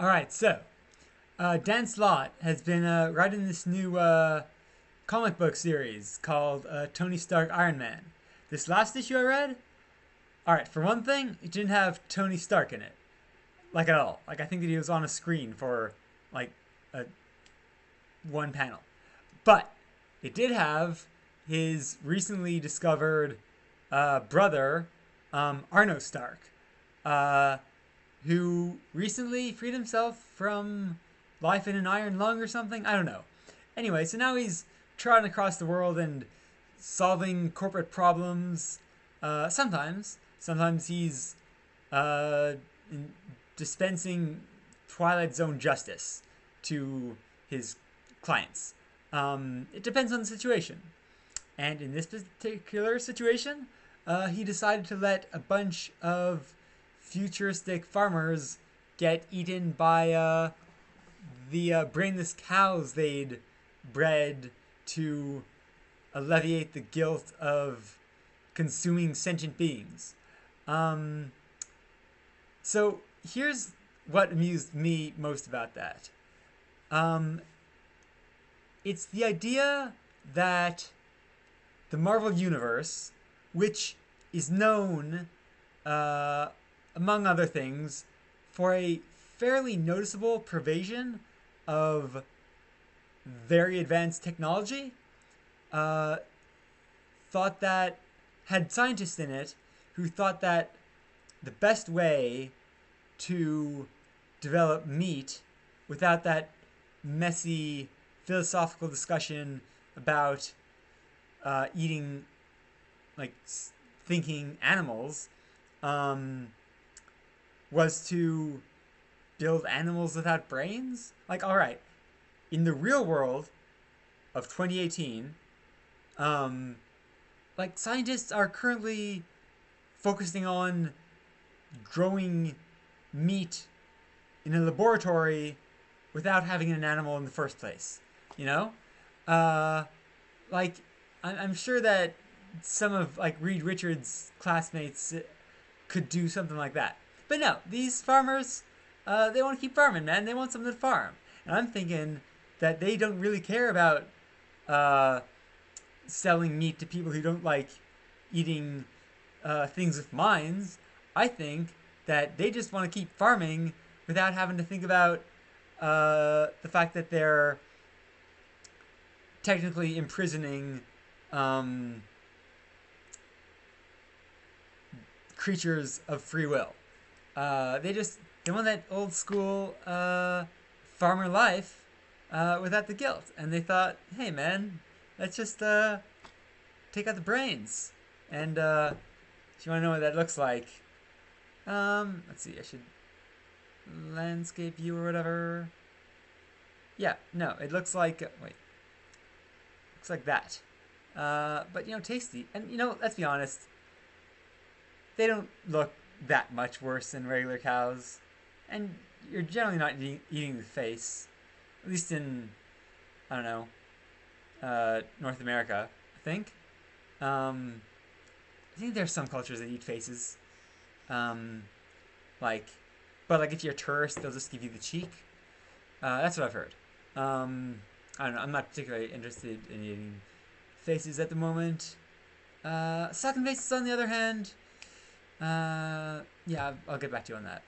All right, so Dan Slott has been writing this new comic book series called Tony Stark Iron Man. This last issue I read, all right, for one thing, it didn't have Tony Stark in it, like at all. Like I think that he was on a screen for like a one panel, but it did have his recently discovered brother, Arno Stark, uh, who recently freed himself from life in an iron lung or something. I don't know. Anyway, so now he's trotting across the world and solving corporate problems. Sometimes he's uh, dispensing Twilight Zone justice to his clients. It depends on the situation. And in this particular situation, he decided to let a bunch of futuristic farmers get eaten by the brainless cows they'd bred to alleviate the guilt of consuming sentient beings. Um, so here's what amused me most about that. Um, it's the idea that the Marvel Universe, which is known, uh, among other things, for a fairly noticeable pervasion of very advanced technology, uh, thought that had scientists in it who thought that the best way to develop meat without that messy philosophical discussion about eating like thinking animals um, was to build animals without brains. Like, all right, in the real world of 2018, um, like scientists are currently focusing on growing meat in a laboratory without having an animal in the first place. You know, uh, like I'm sure that some of like Reed Richards' classmates could do something like that. But no, these farmers, they want to keep farming, man. They want something to farm, and I'm thinking that they don't really care about uh, selling meat to people who don't like eating things with minds. I think that they just want to keep farming without having to think about the fact that they're technically imprisoning um, creatures of free will. They want that old school farmer life without the guilt, and they thought, hey man, let's just take out the brains. And if you want to know what that looks like, let's see, I should landscape view or whatever. Yeah, no, it looks like wait, looks like that. But tasty, and let's be honest, they don't look that much worse than regular cows, and you're generally not eating the face, at least in I don't know North America. I think. Um, I think there's some cultures that eat faces. Um, like, but like if you're a tourist, they'll just give you the cheek. That's what I've heard. I don't know. I'm not particularly interested in eating faces at the moment. Sucking faces, on the other hand, yeah, I'll get back to you on that.